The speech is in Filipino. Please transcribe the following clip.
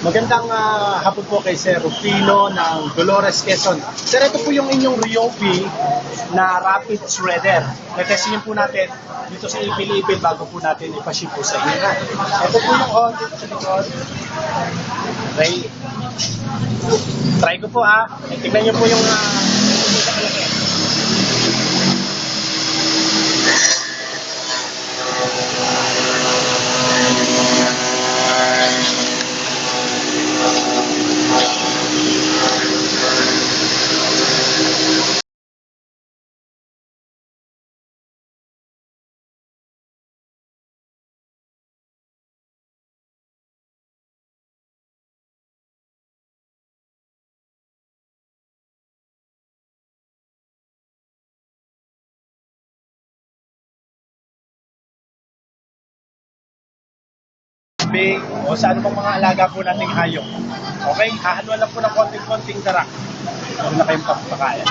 Magandang hapon po kay Sir Rufino ng Dolores, Quezon. Sir, ito po yung inyong Ryobi na rapid shredder. Natestingin po natin dito sa Ipil-Ipil bago po natin ipaship po sa inyo. Ito po yung on dito sa likod. Okay. Try ko po tignan nyo po yung o sa anumang mga alaga po nating hayop. Okay, hahanuan lang po ng konting-konting darak. Huwag na kayong papakayan.